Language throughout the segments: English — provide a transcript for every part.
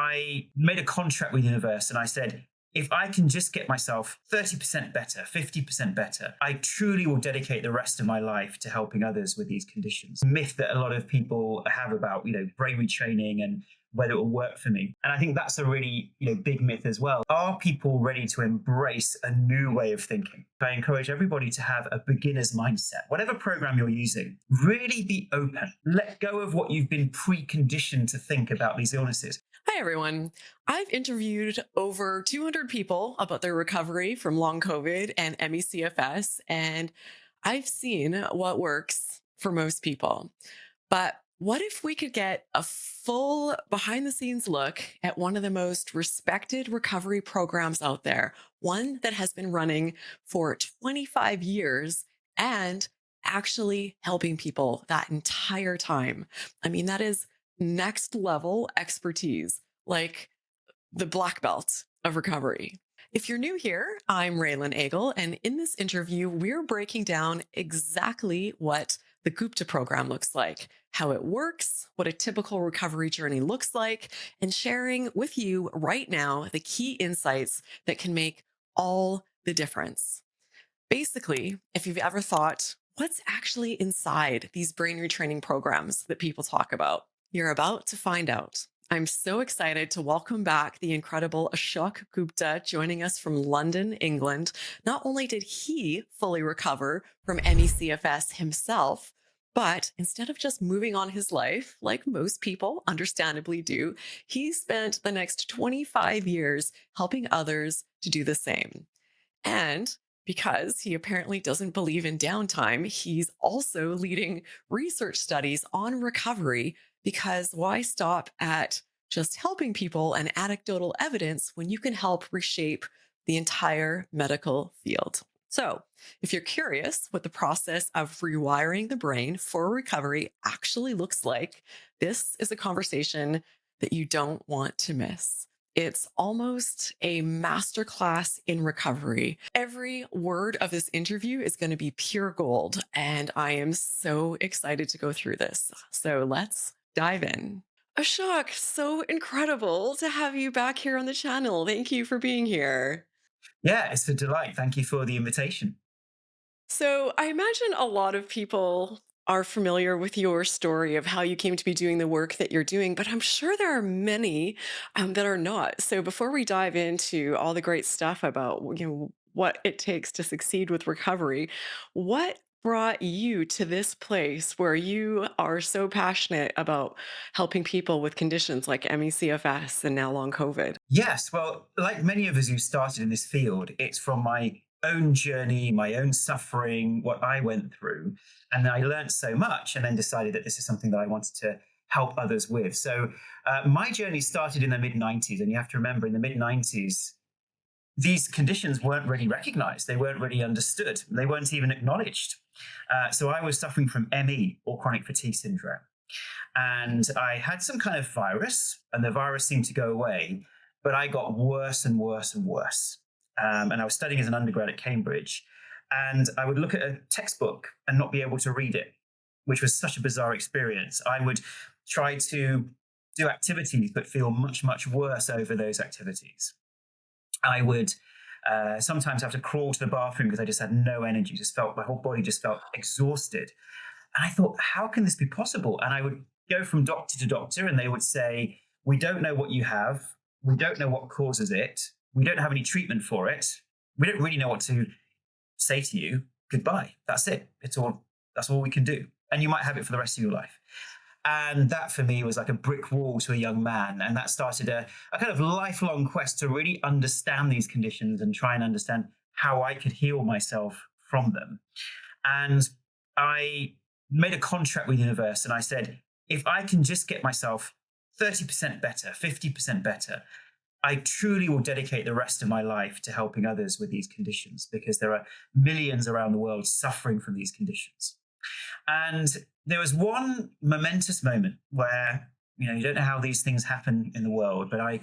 I made a contract with the universe and I said, if I can just get myself 30% better, 50% better, I truly will dedicate the rest of my life to helping others with these conditions. Myth that a lot of people have about, brain retraining and whether it will work for me. And I think that's a really, big myth as well. Are people ready to embrace a new way of thinking? I encourage everybody to have a beginner's mindset. Whatever program you're using, really be open. Let go of what you've been preconditioned to think about these illnesses. Hi, everyone. I've interviewed over 200 people about their recovery from long COVID and ME/CFS, and I've seen what works for most people. But what if we could get a full behind the scenes look at one of the most respected recovery programs out there, one that has been running for 25 years and actually helping people that entire time? I mean, that is next level expertise, like the black belt of recovery. If you're new here, I'm Raelan Agle, and in this interview, we're breaking down exactly what the Gupta program looks like, how it works, what a typical recovery journey looks like, and sharing with you right now the key insights that can make all the difference. Basically, if you've ever thought, what's actually inside these brain retraining programs that people talk about, you're about to find out. I'm so excited to welcome back the incredible Ashok Gupta joining us from London, England. Not only did he fully recover from ME/CFS himself, but instead of just moving on his life, like most people understandably do, he spent the next 25 years helping others to do the same. And because he apparently doesn't believe in downtime, he's also leading research studies on recovery, because why stop at just helping people and anecdotal evidence when you can help reshape the entire medical field? So, if you're curious what the process of rewiring the brain for recovery actually looks like, this is a conversation that you don't want to miss. It's almost a masterclass in recovery. Every word of this interview is going to be pure gold, and I am so excited to go through this. So let's dive in. Ashok, so incredible to have you back here on the channel. Thank you for being here. Yeah, it's a delight. Thank you for the invitation. So, I imagine a lot of people are familiar with your story of how you came to be doing the work that you're doing, but I'm sure there are many that are not. So, before we dive into all the great stuff about what it takes to succeed with recovery, what brought you to this place where you are so passionate about helping people with conditions like ME/CFS and now long COVID? Yes, well, like many of us who started in this field, it's from my own journey, my own suffering, what I went through. And I learned so much and then decided that this is something that I wanted to help others with. So my journey started in the mid 90s. And you have to remember, in the mid 90s, these conditions weren't really recognized. They weren't really understood. They weren't even acknowledged. So I was suffering from ME, or chronic fatigue syndrome. And I had some kind of virus, and the virus seemed to go away, but I got worse and worse and worse. And I was studying as an undergrad at Cambridge, and I would look at a textbook and not be able to read it, which was such a bizarre experience. I would try to do activities, but feel much, much worse over those activities. I would sometimes have to crawl to the bathroom because I just had no energy, my whole body just felt exhausted. And I thought, how can this be possible? And I would go from doctor to doctor, and they would say, we don't know what you have. We don't know what causes it. We don't have any treatment for it. We don't really know what to say to you. Goodbye. That's it. That's all we can do. And you might have it for the rest of your life. And that for me was like a brick wall to a young man. And that started a kind of lifelong quest to really understand these conditions and try and understand how I could heal myself from them. And I made a contract with the universe and I said, if I can just get myself 30% better, 50% better, I truly will dedicate the rest of my life to helping others with these conditions, because there are millions around the world suffering from these conditions. And there was one momentous moment where, you don't know how these things happen in the world, but I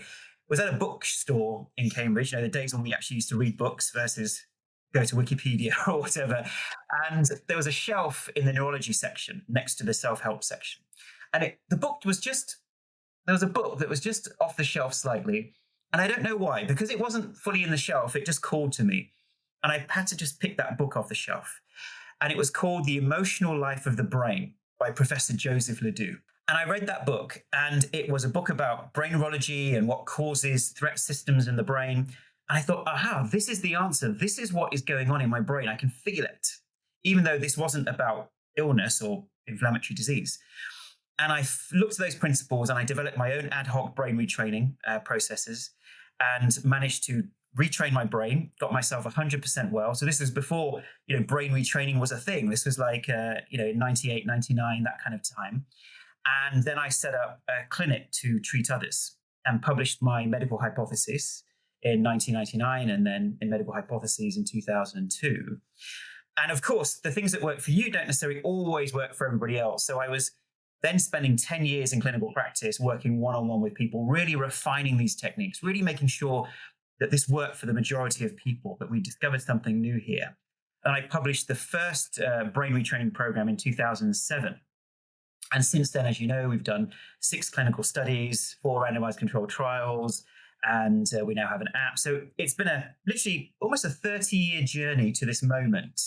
was at a bookstore in Cambridge, the days when we actually used to read books versus go to Wikipedia or whatever. And there was a shelf in the neurology section next to the self-help section. And the book was just there was a book that was just off the shelf slightly. And I don't know why, because it wasn't fully in the shelf, it just called to me. And I had to just pick that book off the shelf. And it was called The Emotional Life of the Brain by Professor Joseph Ledoux. And I read that book, and it was a book about brain neurology and what causes threat systems in the brain. And I thought, aha, this is the answer. This is what is going on in my brain. I can feel it, even though this wasn't about illness or inflammatory disease. And I looked at those principles and I developed my own ad hoc brain retraining processes and managed to retrain my brain, got myself 100% well. So this was before, brain retraining was a thing. This was like, 98, 99, that kind of time. And then I set up a clinic to treat others and published my medical hypothesis in 1999 and then in medical hypotheses in 2002. And of course, the things that work for you don't necessarily always work for everybody else. So I was then spending 10 years in clinical practice working one-on-one with people, really refining these techniques, really making sure that this worked for the majority of people, that we discovered something new here. And I published the first brain retraining program in 2007. And since then, as you know, we've done 6 clinical studies, 4 randomized controlled trials, and we now have an app. So it's been literally almost a 30-year journey to this moment,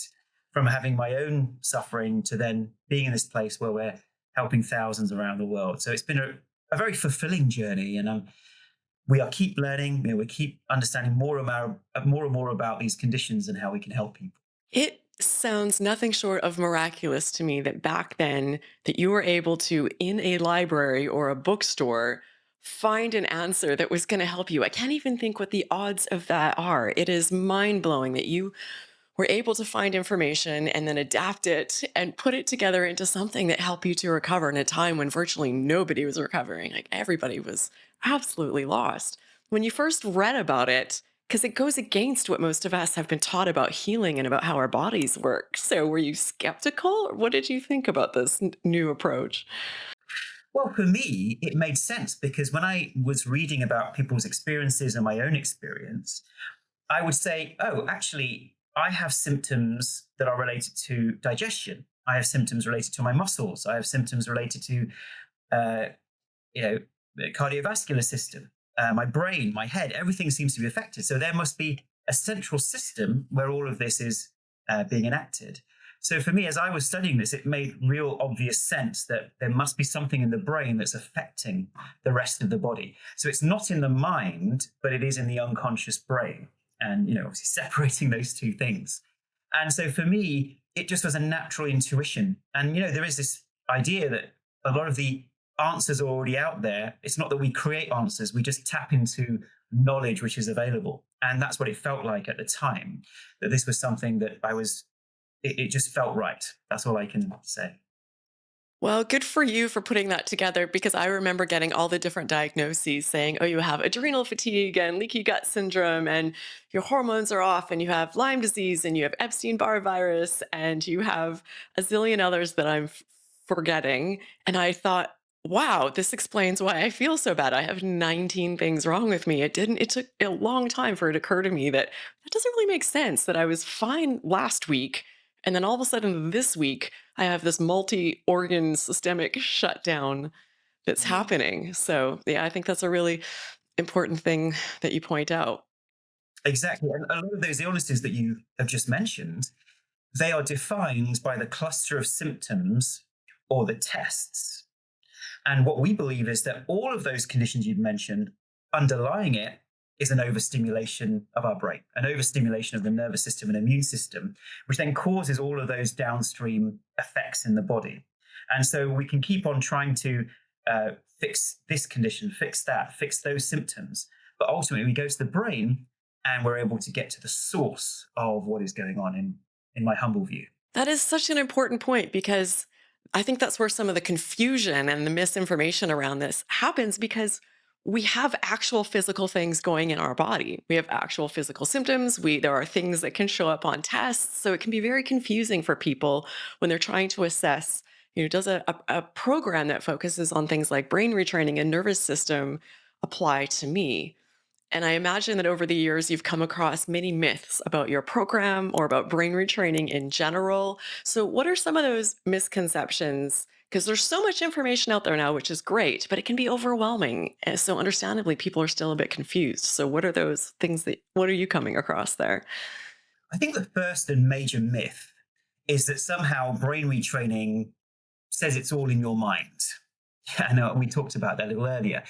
from having my own suffering to then being in this place where we're helping thousands around the world. So it's been a very fulfilling journey, and we are keep learning. We keep understanding more and more about these conditions and how we can help people. It sounds nothing short of miraculous to me that back then that you were able to, in a library or a bookstore, find an answer that was going to help you. I can't even think what the odds of that are. It is mind blowing that you were able to find information and then adapt it and put it together into something that helped you to recover in a time when virtually nobody was recovering. Like everybody was absolutely lost. When you first read about it, because it goes against what most of us have been taught about healing and about how our bodies work. So were you skeptical, or what did you think about this new approach? Well, for me, it made sense because when I was reading about people's experiences and my own experience, I would say, oh, actually, I have symptoms that are related to digestion. I have symptoms related to my muscles. I have symptoms related to, uh, the cardiovascular system, my brain, my head. Everything seems to be affected. So there must be a central system where all of this is being enacted. So for me, as I was studying this, it made real obvious sense that there must be something in the brain that's affecting the rest of the body. So it's not in the mind, but it is in the unconscious brain. And, obviously separating those two things. And so for me, it just was a natural intuition. And, there is this idea that a lot of the answers are already out there. It's not that we create answers, we just tap into knowledge which is available. And that's what it felt like at the time, that this was something that it just felt right. That's all I can say. Well, good for you for putting that together, because I remember getting all the different diagnoses saying, oh, you have adrenal fatigue and leaky gut syndrome, and your hormones are off, and you have Lyme disease, and you have Epstein-Barr virus, and you have a zillion others that I'm forgetting. And I thought, wow, this explains why I feel so bad. I have 19 things wrong with me. It took a long time for it to occur to me that that doesn't really make sense, that I was fine last week. And then all of a sudden this week, I have this multi-organ systemic shutdown that's happening. So yeah, I think that's a really important thing that you point out. Exactly. And a lot of those illnesses that you have just mentioned, they are defined by the cluster of symptoms or the tests. And what we believe is that all of those conditions you've mentioned, underlying it is an overstimulation of our brain, an overstimulation of the nervous system and immune system, which then causes all of those downstream effects in the body. And so we can keep on trying to fix this condition, fix that, fix those symptoms. But ultimately, we go to the brain and we're able to get to the source of what is going on in my humble view. That is such an important point, because I think that's where some of the confusion and the misinformation around this happens, because we have actual physical things going in our body. We have actual physical symptoms. There are things that can show up on tests. So it can be very confusing for people when they're trying to assess, does a program that focuses on things like brain retraining and nervous system apply to me? And I imagine that over the years, you've come across many myths about your program or about brain retraining in general. So what are some of those misconceptions Because there's so much information out there now, which is great, but it can be overwhelming. And so understandably, people are still a bit confused. So what are those things what are you coming across there? I think the first and major myth is that somehow brain retraining says it's all in your mind. Yeah, I know we talked about that a little earlier.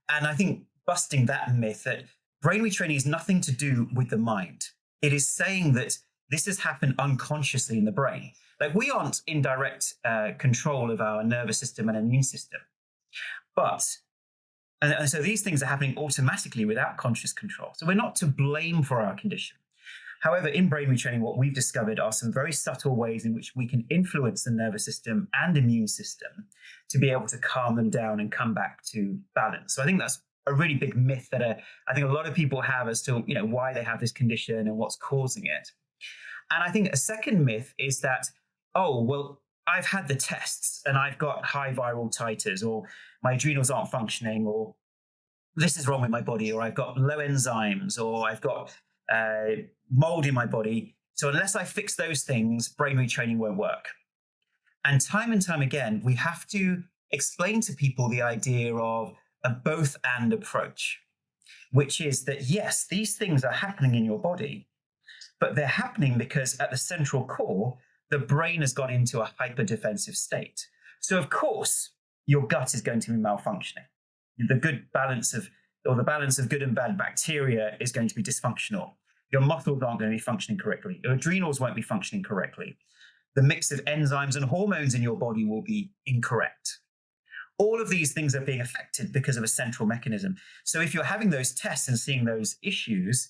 And I think busting that myth that brain retraining is nothing to do with the mind. It is saying that this has happened unconsciously in the brain. Like we aren't in direct control of our nervous system and immune system. But, and so these things are happening automatically without conscious control. So we're not to blame for our condition. However, in brain retraining, what we've discovered are some very subtle ways in which we can influence the nervous system and immune system to be able to calm them down and come back to balance. So I think that's a really big myth that I think a lot of people have as to why they have this condition and what's causing it. And I think a second myth is that, oh, well, I've had the tests and I've got high viral titers, or my adrenals aren't functioning, or this is wrong with my body, or I've got low enzymes, or I've got mold in my body. So unless I fix those things, brain retraining won't work. And time again, we have to explain to people the idea of a both and approach, which is that, yes, these things are happening in your body, but they're happening because at the central core, the brain has gone into a hyper defensive state. So of course, your gut is going to be malfunctioning. The balance of good and bad bacteria is going to be dysfunctional. Your muscles aren't going to be functioning correctly. Your adrenals won't be functioning correctly. The mix of enzymes and hormones in your body will be incorrect. All of these things are being affected because of a central mechanism. So if you're having those tests and seeing those issues,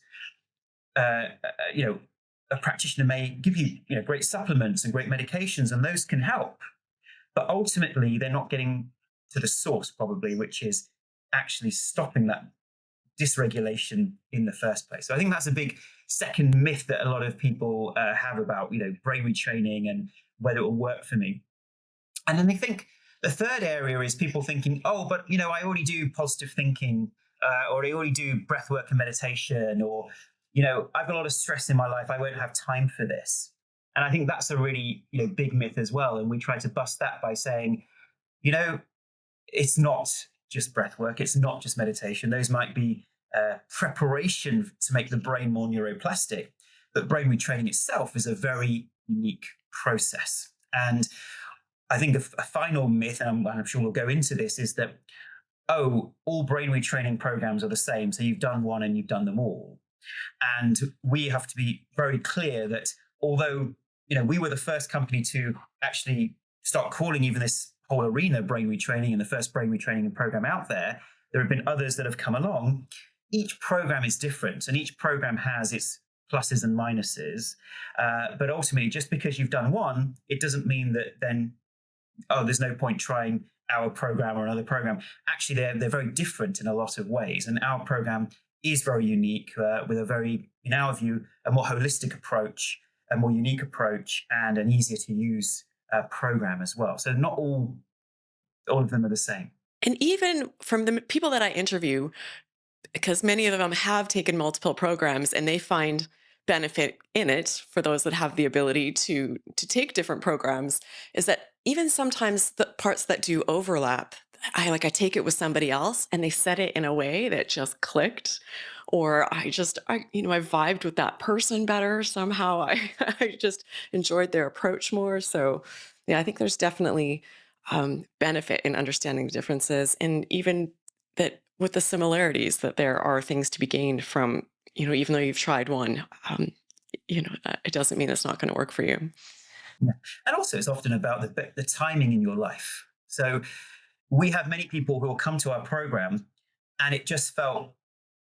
a practitioner may give you, great supplements and great medications, and those can help. But ultimately, they're not getting to the source, probably, which is actually stopping that dysregulation in the first place. So I think that's a big second myth that a lot of people have about, brain retraining and whether it will work for me. And then they think the third area is people thinking, oh, but, I already do positive thinking, or I already do breath work and meditation, or, I've got a lot of stress in my life. I won't have time for this. And I think that's a really, big myth as well. And we try to bust that by saying, it's not just breath work. It's not just meditation. Those might be preparation to make the brain more neuroplastic. But brain retraining itself is a very unique process. And I think a final myth, and I'm sure we'll go into this, is that, oh, all brain retraining programs are the same. So you've done one and you've done them all. And we have to be very clear that although, we were the first company to actually start calling even this whole arena brain retraining and the first brain retraining program out there, there have been others that have come along. Each program is different and each program has its pluses and minuses. But ultimately, just because you've done one, it doesn't mean that then, oh, there's no point trying our program or another program. Actually, they're very different in a lot of ways. And our program is very unique with a very, in our view, a more holistic approach, a more unique approach, and an easier to use program as well. So not all of them are the same. And even from the people that I interview, because many of them have taken multiple programs and they find benefit in it for those that have the ability to take different programs, is that even sometimes the parts that do overlap, I take it with somebody else and they said it in a way that just clicked, or I vibed with that person better somehow. I just enjoyed their approach more. So yeah, I think there's definitely benefit in understanding the differences, and even that with the similarities, that there are things to be gained from, even though you've tried one, it doesn't mean it's not going to work for you. Yeah. And also it's often about the timing in your life. So we have many people who will come to our program and it just felt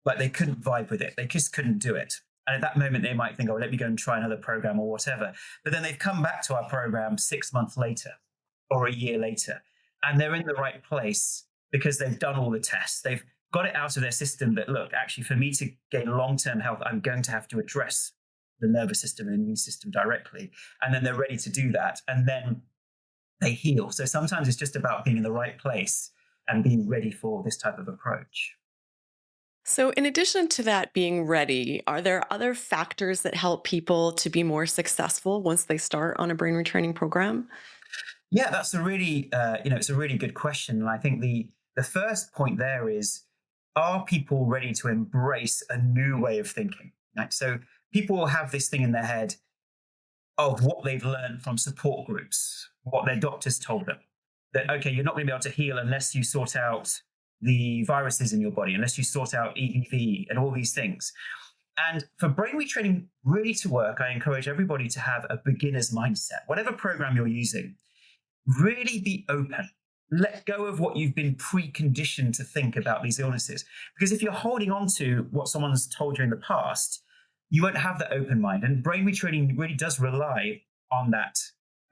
like they couldn't vibe with it. They just couldn't do it. And at that moment, they might think, oh, let me go and try another program or whatever. But then they've come back to our program 6 months later or a year later, and they're in the right place because they've done all the tests. They've got it out of their system that, look, actually, for me to gain long-term health, I'm going to have to address the nervous system and immune system directly. And then they're ready to do that. And then they heal. So sometimes it's just about being in the right place and being ready for this type of approach. So, in addition to that being ready, are there other factors that help people to be more successful once they start on a brain retraining program? Yeah, that's a really, it's a really good question. And I think the first point there is, are people ready to embrace a new way of thinking? Right? So people will have this thing in their head of what they've learned from support groups, what their doctors told them. That, okay, you're not going to be able to heal unless you sort out the viruses in your body, unless you sort out EBV and all these things. And for brain retraining really to work, I encourage everybody to have a beginner's mindset. Whatever program you're using, really be open. Let go of what you've been preconditioned to think about these illnesses. Because if you're holding on to what someone's told you in the past, you won't have that open mind. And brain retraining really does rely on that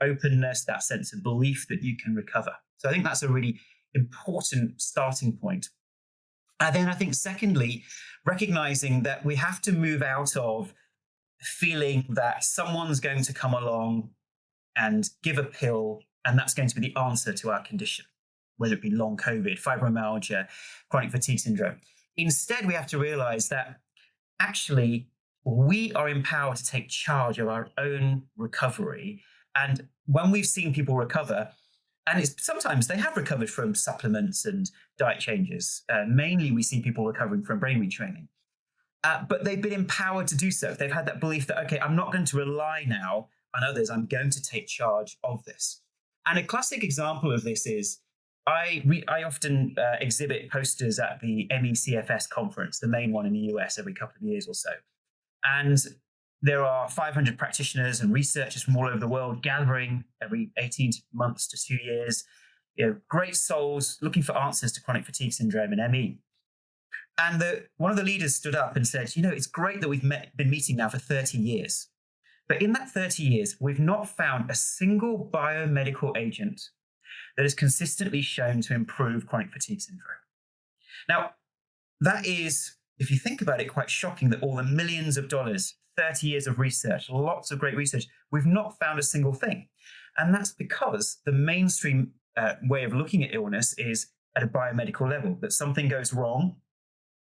openness, that sense of belief that you can recover. So I think that's a really important starting point. And then I think, secondly, recognizing that we have to move out of feeling that someone's going to come along and give a pill, and that's going to be the answer to our condition, whether it be long COVID, fibromyalgia, chronic fatigue syndrome. Instead, we have to realize that actually we are empowered to take charge of our own recovery. And when we've seen people recover, and it's sometimes they have recovered from supplements and diet changes. Mainly, we see people recovering from brain retraining. But they've been empowered to do so. They've had that belief that, okay, I'm not going to rely now on others. I'm going to take charge of this. And a classic example of this is I often exhibit posters at the MECFS conference, the main one in the US, every couple of years or so. And there are 500 practitioners and researchers from all over the world gathering every 18 months to 2 years. Great souls looking for answers to chronic fatigue syndrome and ME. And one of the leaders stood up and said, it's great that we've been meeting now for 30 years. But in that 30 years, we've not found a single biomedical agent that is consistently shown to improve chronic fatigue syndrome. Now, that is, if you think about it, quite shocking that all the millions of dollars, 30 years of research, lots of great research, we've not found a single thing. And that's because the mainstream way of looking at illness is at a biomedical level, that something goes wrong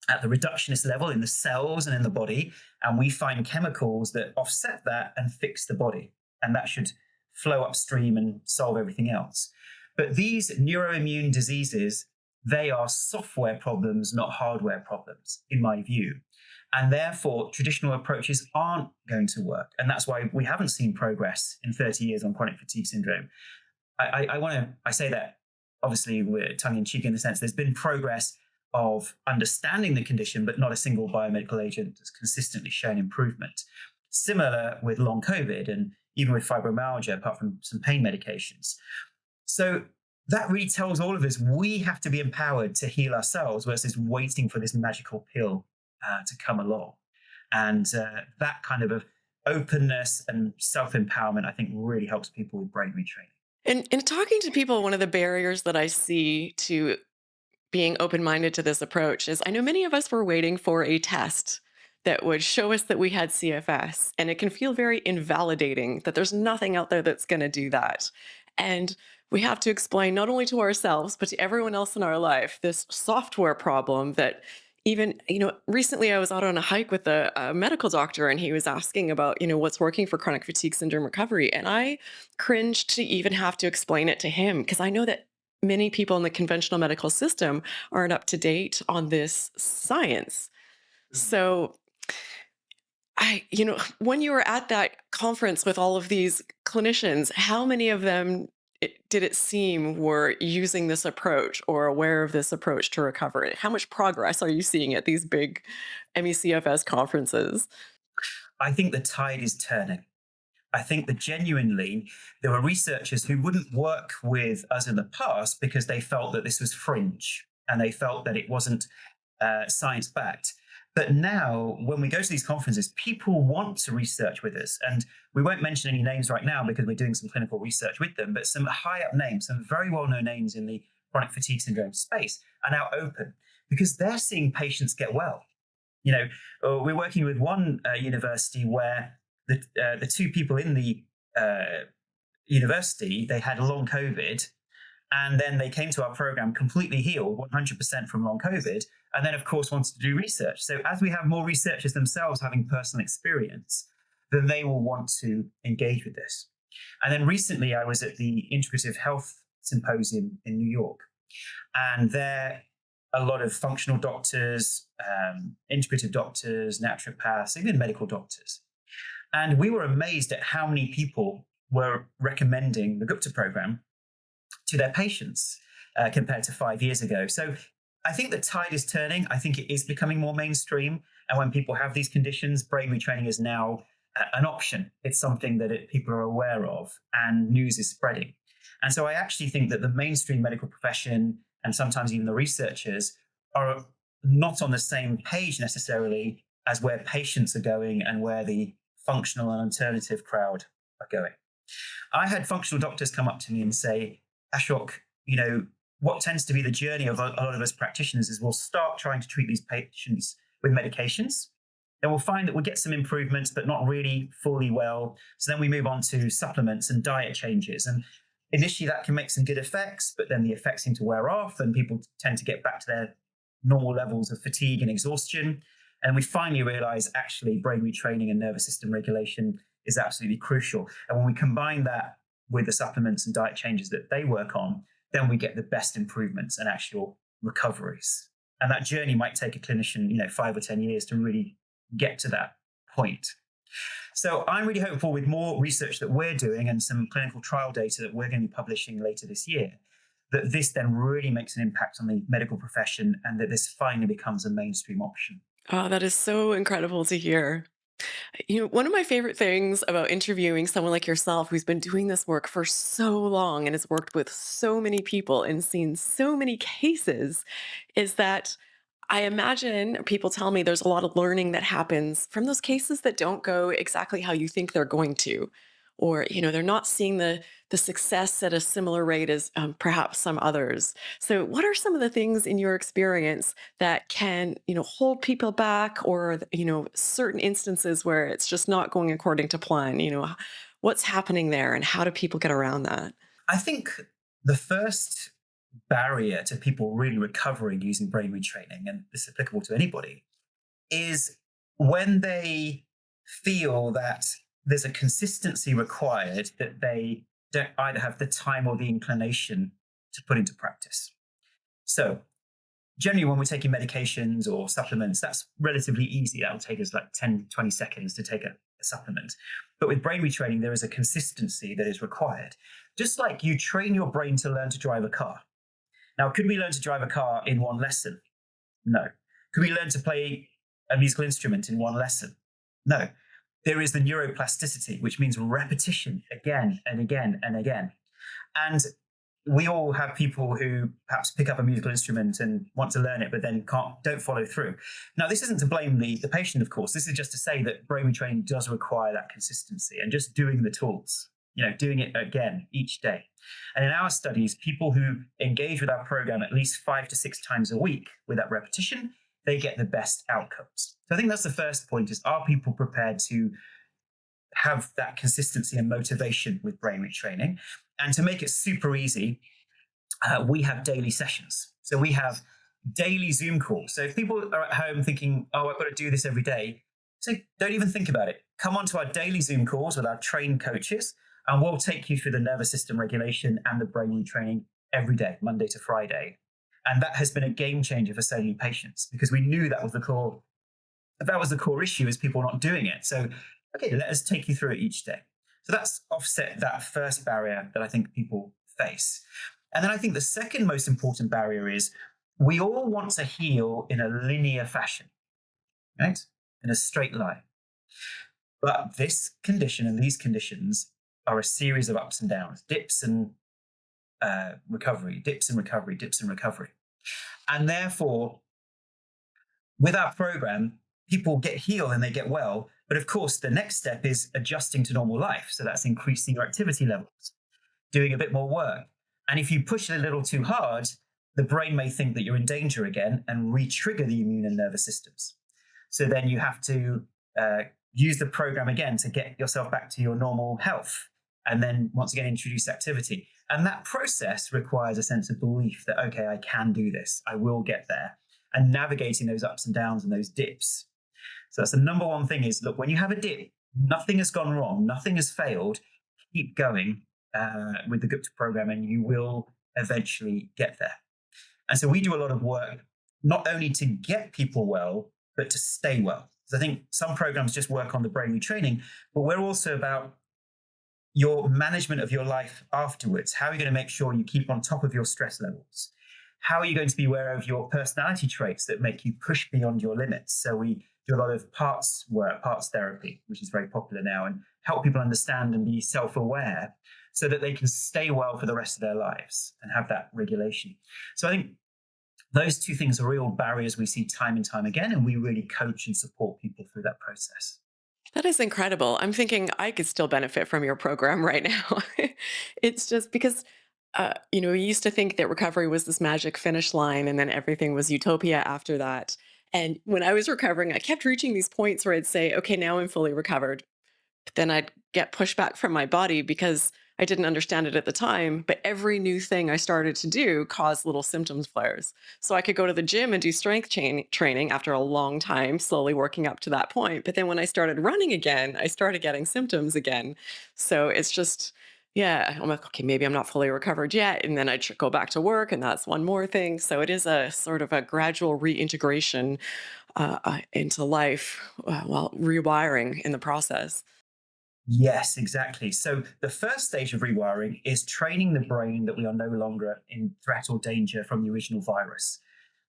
at the reductionist level in the cells and in the body, and we find chemicals that offset that and fix the body. And that should flow upstream and solve everything else. But these neuroimmune diseases, they are software problems, not hardware problems, in my view. And therefore, traditional approaches aren't going to work. And that's why we haven't seen progress in 30 years on chronic fatigue syndrome. I say that obviously we're tongue in cheek in the sense there's been progress of understanding the condition, but not a single biomedical agent has consistently shown improvement. Similar with long COVID and even with fibromyalgia, apart from some pain medications. So that really tells all of us we have to be empowered to heal ourselves versus waiting for this magical pill to come along. And that kind of openness and self-empowerment, I think, really helps people with brain retraining. And in talking to people, one of the barriers that I see to being open-minded to this approach is I know many of us were waiting for a test that would show us that we had CFS, and it can feel very invalidating that there's nothing out there that's going to do that. And we have to explain not only to ourselves, but to everyone else in our life, this software problem that even, recently I was out on a hike with a medical doctor and he was asking about, what's working for chronic fatigue syndrome recovery. And I cringed to even have to explain it to him because I know that many people in the conventional medical system aren't up to date on this science. So when you were at that conference with all of these clinicians, how many of them did it seem were using this approach or aware of this approach to recovery? How much progress are you seeing at these big MECFS conferences? I think the tide is turning. I think that genuinely there were researchers who wouldn't work with us in the past because they felt that this was fringe and they felt that it wasn't science-backed. But now, when we go to these conferences, people want to research with us. And we won't mention any names right now because we're doing some clinical research with them, but some high-up names, some very well-known names in the chronic fatigue syndrome space are now open because they're seeing patients get well. We're working with one university where the two people in the university, they had long COVID, and then they came to our program completely healed, 100% from long COVID, and then, of course, wanted to do research. So as we have more researchers themselves having personal experience, then they will want to engage with this. And then recently I was at the Integrative Health Symposium in New York. And there, a lot of functional doctors, integrative doctors, naturopaths, even medical doctors. And we were amazed at how many people were recommending the Gupta program to their patients compared to 5 years ago. So I think the tide is turning. I think it is becoming more mainstream. And when people have these conditions, brain retraining is now an option. It's something that people are aware of, and news is spreading. And so I actually think that the mainstream medical profession and sometimes even the researchers are not on the same page necessarily as where patients are going and where the functional and alternative crowd are going. I had functional doctors come up to me and say, Ashok, what tends to be the journey of a lot of us practitioners is we'll start trying to treat these patients with medications. Then we'll find that we'll get some improvements, but not really fully well. So then we move on to supplements and diet changes. And initially that can make some good effects, but then the effects seem to wear off and people tend to get back to their normal levels of fatigue and exhaustion. And we finally realize actually brain retraining and nervous system regulation is absolutely crucial. And when we combine that with the supplements and diet changes that they work on, then we get the best improvements and actual recoveries. And that journey might take a clinician, 5 or 10 years to really get to that point. So I'm really hopeful with more research that we're doing and some clinical trial data that we're going to be publishing later this year, that this then really makes an impact on the medical profession and that this finally becomes a mainstream option. Oh, that is so incredible to hear. One of my favorite things about interviewing someone like yourself who's been doing this work for so long and has worked with so many people and seen so many cases is that I imagine people tell me there's a lot of learning that happens from those cases that don't go exactly how you think they're going to. Or, they're not seeing the success at a similar rate as perhaps some others. So what are some of the things in your experience that can, hold people back or, certain instances where it's just not going according to plan? What's happening there and how do people get around that? I think the first barrier to people really recovering using brain retraining, and this is applicable to anybody, is when they feel that there's a consistency required that they don't either have the time or the inclination to put into practice. So generally when we're taking medications or supplements, that's relatively easy. That'll take us like 10, 20 seconds to take a supplement. But with brain retraining, there is a consistency that is required. Just like you train your brain to learn to drive a car. Now, could we learn to drive a car in one lesson? No. Could we learn to play a musical instrument in one lesson? No. There is the neuroplasticity, which means repetition again and again and again. And we all have people who perhaps pick up a musical instrument and want to learn it, but then don't follow through. Now, this isn't to blame the patient, of course. This is just to say that brain retraining does require that consistency and just doing the tools, doing it again each day. And in our studies, people who engage with our program at least 5 to 6 times a week with that repetition, they get the best outcomes. So I think that's the first point is, are people prepared to have that consistency and motivation with brain retraining? And to make it super easy, we have daily sessions. So we have daily Zoom calls. So if people are at home thinking, oh, I've got to do this every day, so don't even think about it. Come onto our daily Zoom calls with our trained coaches, and we'll take you through the nervous system regulation and the brain retraining every day, Monday to Friday. And that has been a game changer for so many patients because we knew that was the core issue is people not doing it. So, okay, let us take you through it each day. So that's offset that first barrier that I think people face. And then I think the second most important barrier is we all want to heal in a linear fashion, right? In a straight line. But this condition and these conditions are a series of ups and downs, dips and recovery, dips and recovery, dips and recovery. And therefore, with our program, people get healed and they get well. But of course, the next step is adjusting to normal life. So that's increasing your activity levels, doing a bit more work. And if you push it a little too hard, the brain may think that you're in danger again and re-trigger the immune and nervous systems. So then you have to use the program again to get yourself back to your normal health. And then once again, introduce activity. And that process requires a sense of belief that, okay, I can do this. I will get there. And navigating those ups and downs and those dips. So that's the number one thing is, look, when you have a dip, nothing has gone wrong. Nothing has failed. keep going with the Gupta program, and you will eventually get there. And so we do a lot of work not only to get people well, but to stay well. So I think some programs just work on the brain retraining, but we're also about your management of your life afterwards. How are you going to make sure you keep on top of your stress levels? How are you going to be aware of your personality traits that make you push beyond your limits? So we do a lot of parts work, parts therapy, which is very popular now, and help people understand and be self-aware so that they can stay well for the rest of their lives and have that regulation. So I think those two things are real barriers we see time and time again, and we really coach and support people through that process. That is incredible. I'm thinking I could still benefit from your program right now. It's just because, we used to think that recovery was this magic finish line and then everything was utopia after that. And when I was recovering, I kept reaching these points where I'd say, okay, now I'm fully recovered. But then I'd get pushback from my body because I didn't understand it at the time. But every new thing I started to do caused little symptoms flares. So I could go to the gym and do training after a long time, slowly working up to that point. But then when I started running again, I started getting symptoms again. So it's just, yeah, I'm like, okay, maybe I'm not fully recovered yet. And then I go back to work, and that's one more thing. So it is a sort of a gradual reintegration into life while rewiring in the process. Yes, exactly. So the first stage of rewiring is training the brain that we are no longer in threat or danger from the original virus.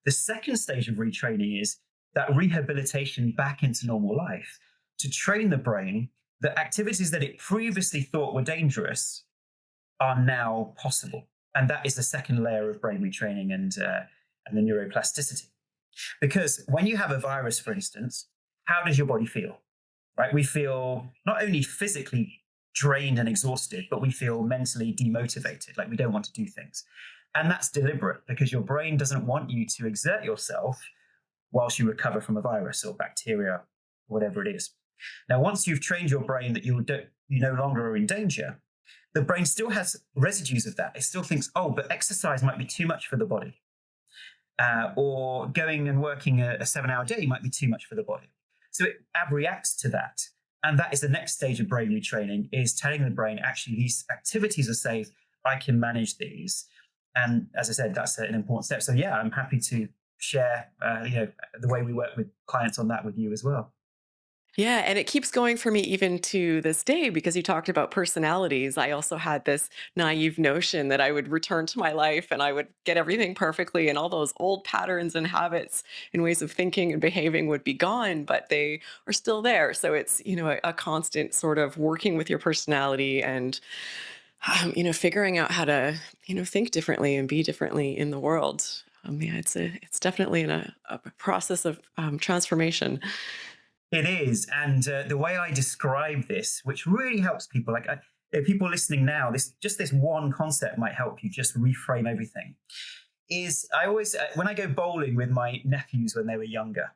The second stage of retraining is that rehabilitation back into normal life to train the brain that activities that it previously thought were dangerous are now possible. And that is the second layer of brain retraining and the neuroplasticity. Because when you have a virus, for instance, how does your body feel? Right? We feel not only physically drained and exhausted, but we feel mentally demotivated, like we don't want to do things. And that's deliberate because your brain doesn't want you to exert yourself whilst you recover from a virus or bacteria, whatever it is. Now, once you've trained your brain that you no longer are in danger, the brain still has residues of that. It still thinks, oh, but exercise might be too much for the body. Or going and working a 7-hour day might be too much for the body. So it reacts to that. And that is the next stage of brain retraining, is telling the brain, actually, these activities are safe. I can manage these. And as I said, that's an important step. So yeah, I'm happy to share, the way we work with clients on that with you as well. Yeah, and it keeps going for me even to this day because you talked about personalities. I also had this naive notion that I would return to my life and I would get everything perfectly, and all those old patterns and habits and ways of thinking and behaving would be gone, but they are still there. So it's, a constant sort of working with your personality and, figuring out how to, think differently and be differently in the world. Yeah, it's definitely in a process of transformation. It is. And the way I describe this, which really helps people, people listening now, this one concept might help you just reframe everything. Is I always, when I go bowling with my nephews when they were younger,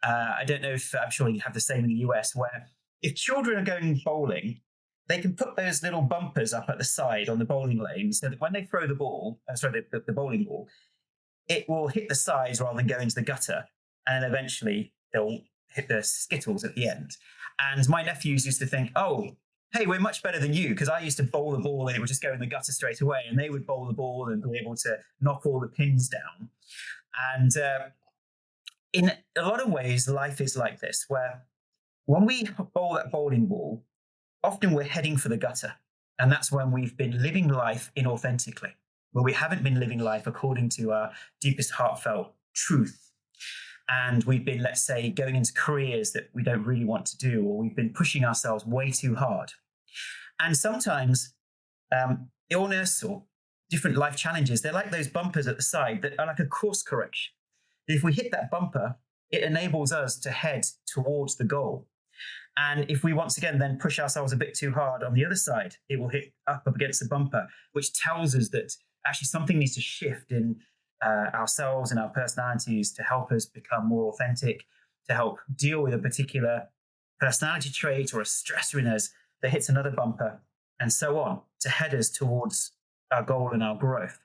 I don't know if I'm sure you have the same in the US, where if children are going bowling, they can put those little bumpers up at the side on the bowling lane so that when they throw the ball, the bowling ball, it will hit the sides rather than go into the gutter. And then eventually they'll hit the skittles at the end. And my nephews used to think, oh, hey, we're much better than you, because I used to bowl the ball and it would just go in the gutter straight away. And they would bowl the ball and be able to knock all the pins down. And in a lot of ways, life is like this, where when we bowl that bowling ball, often we're heading for the gutter. And that's when we've been living life inauthentically, where we haven't been living life according to our deepest heartfelt truth. And we've been, let's say, going into careers that we don't really want to do, or we've been pushing ourselves way too hard. And sometimes illness or different life challenges, they're like those bumpers at the side that are like a course correction. If we hit that bumper, it enables us to head towards the goal. And if we once again then push ourselves a bit too hard on the other side, it will hit up against the bumper, which tells us that actually something needs to shift in ourselves and our personalities to help us become more authentic, to help deal with a particular personality trait or a stressor in us that hits another bumper, and so on, to head us towards our goal and our growth.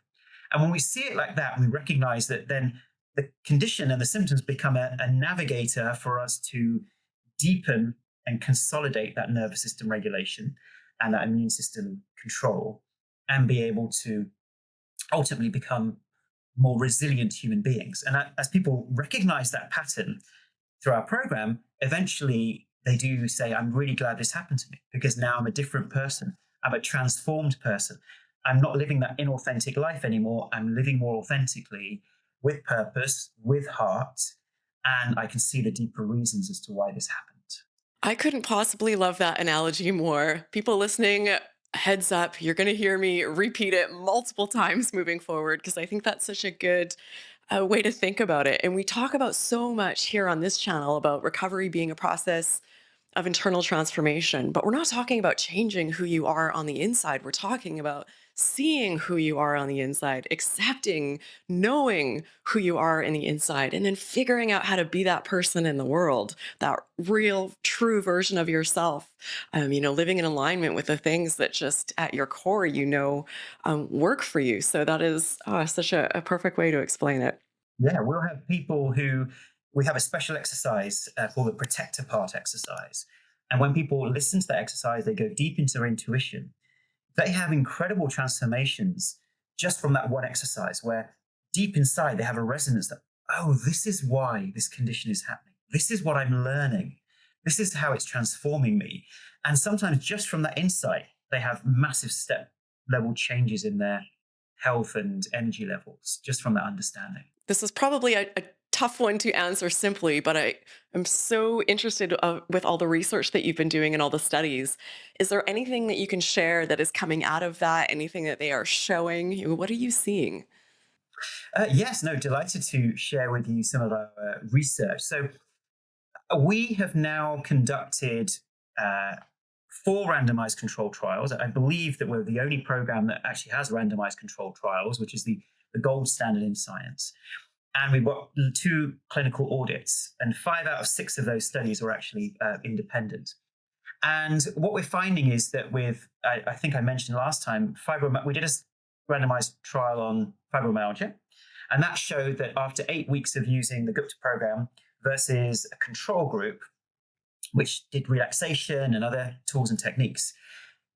And when we see it like that, we recognize that then the condition and the symptoms become a navigator for us to deepen and consolidate that nervous system regulation. and that immune system control, and be able to ultimately become more resilient human beings. And as people recognize that pattern through our program, eventually they do say, I'm really glad this happened to me, because now I'm a different person. I'm a transformed person. I'm not living that inauthentic life anymore. I'm living more authentically, with purpose, with heart, and I can see the deeper reasons as to why this happened. I couldn't possibly love that analogy more. People listening, heads up, you're going to hear me repeat it multiple times moving forward because I think that's such a good way to think about it. And we talk about so much here on this channel about recovery being a process of internal transformation, but we're not talking about changing who you are on the inside. We're talking about seeing who you are on the inside, accepting, knowing who you are in the inside, and then figuring out how to be that person in the world, that real, true version of yourself. Living in alignment with the things that just at your core, work for you. So that is such a perfect way to explain it. Yeah, we'll have people who we have a special exercise called the protector part exercise. And when people listen to that exercise, they go deep into their intuition. They have incredible transformations just from that one exercise, where deep inside they have a resonance that, oh, this is why this condition is happening. This is what I'm learning. This is how it's transforming me. And sometimes just from that insight, they have massive step level changes in their health and energy levels just from that understanding. This is probably a tough one to answer simply, but I am so interested with all the research that you've been doing and all the studies. Is there anything that you can share that is coming out of that? Anything that they are showing? What are you seeing? Yes, no, delighted to share with you some of our research. So we have now conducted uh, 4 randomized control trials. I believe that we're the only program that actually has randomized control trials, which is the gold standard in science. And we've got 2 clinical audits, and 5 out of 6 of those studies were actually independent. And what we're finding is that I think I mentioned last time, we did a randomized trial on fibromyalgia, and that showed that after 8 weeks of using the Gupta program versus a control group, which did relaxation and other tools and techniques,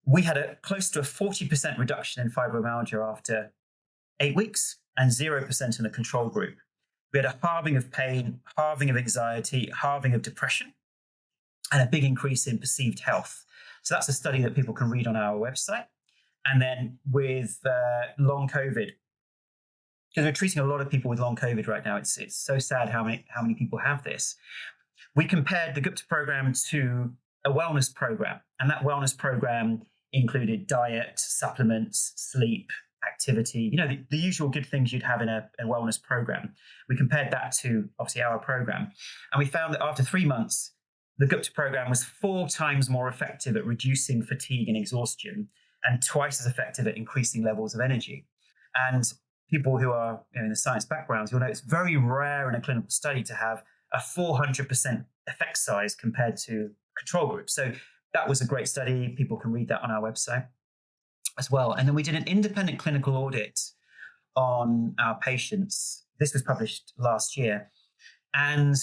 we had close to a 40% reduction in fibromyalgia after 8 weeks, and 0% in the control group. We had a halving of pain, halving of anxiety, halving of depression, and a big increase in perceived health. So that's a study that people can read on our website. And then with long COVID, because we're treating a lot of people with long COVID right now, it's so sad how many people have this. We compared the Gupta program to a wellness program, and that wellness program included diet, supplements, sleep, activity, the usual good things you'd have in a wellness program. We compared that to obviously our program, and we found that after 3 months, the Gupta program was 4 times more effective at reducing fatigue and exhaustion, and twice as effective at increasing levels of energy. And people who are in the science backgrounds, you'll know it's very rare in a clinical study to have a 400% effect size compared to control group. So that was a great study. People can read that on our website as well. And then we did an independent clinical audit on our patients. This was published last year. And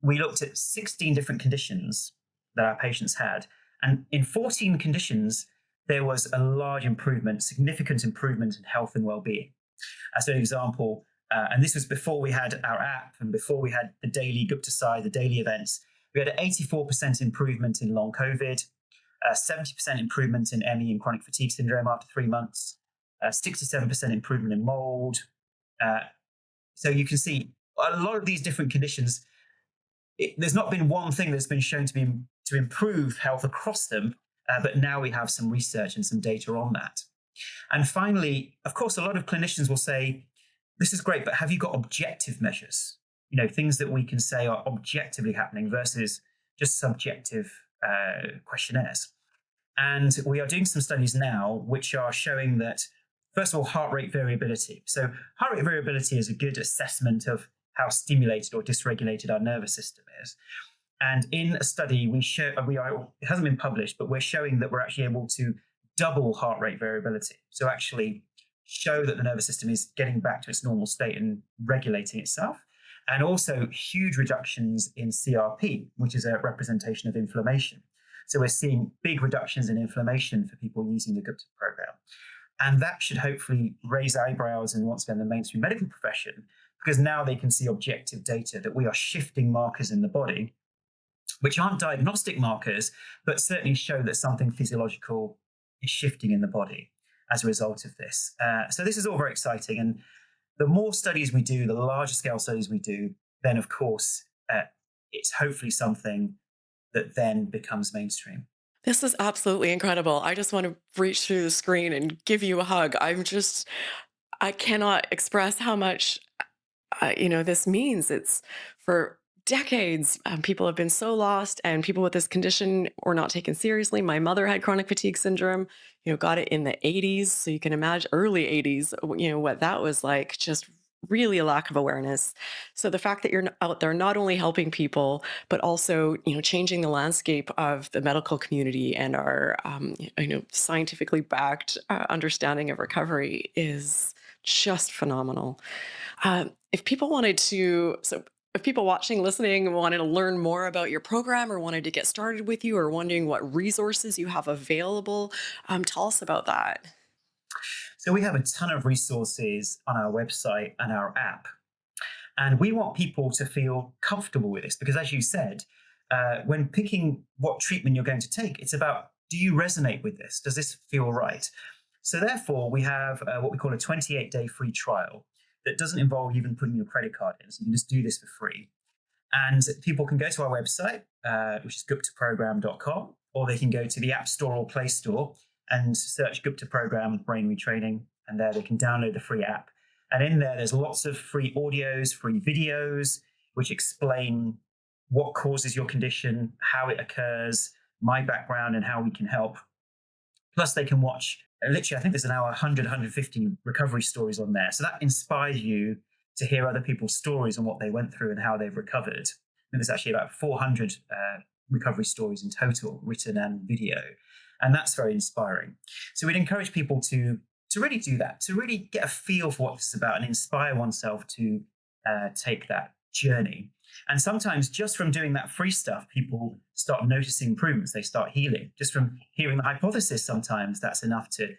we looked at 16 different conditions that our patients had. And in 14 conditions, there was a large improvement, significant improvement in health and well-being. As an example, and this was before we had our app and before we had the daily Gupta side, the daily events, we had an 84% improvement in long COVID, 70% improvement in ME and chronic fatigue syndrome after 3 months, 67% improvement in mold. So you can see a lot of these different conditions. There's not been one thing that's been shown to improve health across them, but now we have some research and some data on that. And finally, of course, a lot of clinicians will say, this is great, but have you got objective measures? Things that we can say are objectively happening versus just subjective questionnaires. And we are doing some studies now which are showing that, first of all, heart rate variability. So heart rate variability is a good assessment of how stimulated or dysregulated our nervous system is. And in a study, it hasn't been published, but we're showing that we're actually able to double heart rate variability. So actually show that the nervous system is getting back to its normal state and regulating itself. And also huge reductions in CRP, which is a representation of inflammation. So we're seeing big reductions in inflammation for people using the Gupta program. And that should hopefully raise eyebrows in, once again, the mainstream medical profession, because now they can see objective data that we are shifting markers in the body, which aren't diagnostic markers, but certainly show that something physiological is shifting in the body as a result of this. So this is all very exciting. And the more studies we do, the larger scale studies we do, then of course, it's hopefully something that then becomes mainstream. This is absolutely incredible. I just want to reach through the screen and give you a hug. I cannot express how much this means. It's for decades, people have been so lost, and people with this condition were not taken seriously. My mother had chronic fatigue syndrome, got it in the 80s. So you can imagine early 80s, what that was like, just really a lack of awareness. So the fact that you're out there not only helping people, but also, changing the landscape of the medical community and our, scientifically backed understanding of recovery is just phenomenal. If people wanted to, so if people watching, listening, wanted to learn more about your program or wanted to get started with you or wondering what resources you have available, tell us about that. So we have a ton of resources on our website and our app. And we want people to feel comfortable with this because, as you said, when picking what treatment you're going to take, it's about, do you resonate with this? Does this feel right? So therefore, we have what we call a 28-day free trial that doesn't involve even putting your credit card in. So you can just do this for free. And people can go to our website, which is guptaprogram.com, or they can go to the App Store or Play Store and search Gupta Program Brain Retraining. And there they can download the free app. And in there, there's lots of free audios, free videos, which explain what causes your condition, how it occurs, my background, and how we can help. Plus, they can watch, literally, I think there's now 100, 150 recovery stories on there. So that inspires you to hear other people's stories on what they went through and how they've recovered. And there's actually about 400 recovery stories in total, written and video. And that's very inspiring. So we'd encourage people to really do that, to really get a feel for what this is about and inspire oneself to take that journey. And sometimes just from doing that free stuff, people start noticing improvements. They start healing. Just from hearing the hypothesis, sometimes that's enough to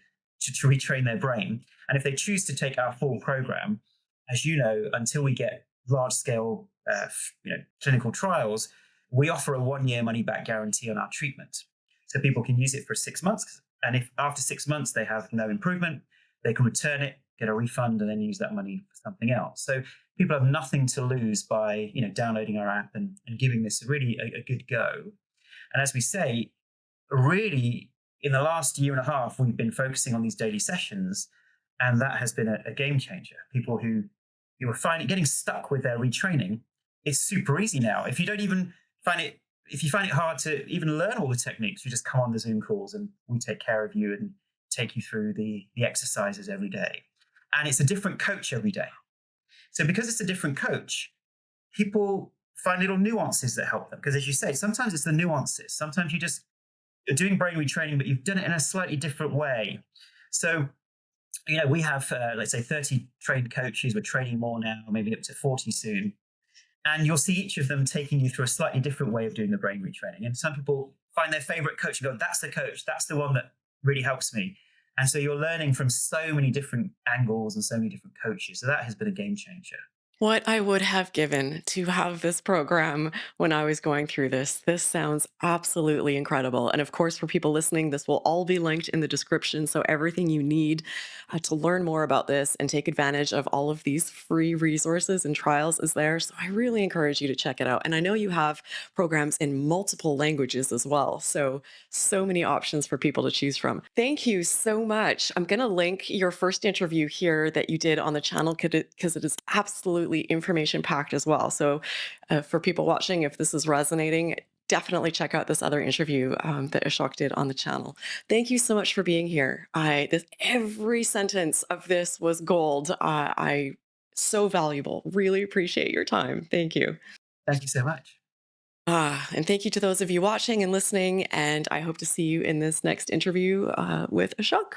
retrain their brain. And if they choose to take our full program, as you know, until we get large-scale clinical trials, we offer a 1-year money-back guarantee on our treatment. So people can use it for 6 months. And if after 6 months they have no improvement, they can return it, get a refund, and then use that money for something else. So people have nothing to lose by downloading our app and giving this really a good go. And as we say, really in the last year and a half, we've been focusing on these daily sessions, and that has been a game changer. People who were getting stuck with their retraining, it's super easy now. If you find it hard to even learn all the techniques, you just come on the Zoom calls and we take care of you and take you through the exercises every day. And it's a different coach every day. So because it's a different coach, people find little nuances that help them. Because as you say, sometimes it's the nuances. Sometimes you're doing brain retraining, but you've done it in a slightly different way. So, we have, let's say 30 trained coaches. We're training more now, maybe up to 40 soon. And you'll see each of them taking you through a slightly different way of doing the brain retraining. And some people find their favorite coach and go, that's the coach, that's the one that really helps me. And so you're learning from so many different angles and so many different coaches. So that has been a game changer. What I would have given to have this program when I was going through this. This sounds absolutely incredible. And of course, for people listening, this will all be linked in the description. So everything you need to learn more about this and take advantage of all of these free resources and trials is there. So I really encourage you to check it out. And I know you have programs in multiple languages as well. So many options for people to choose from. Thank you so much. I'm going to link your first interview here that you did on the channel because it is absolutely information packed as well. So for people watching, if this is resonating, definitely check out this other interview that Ashok did on the channel. Thank you so much for being here. Every sentence of this was gold. So valuable. Really appreciate your time. Thank you. Thank you so much. And thank you to those of you watching and listening. And I hope to see you in this next interview with Ashok.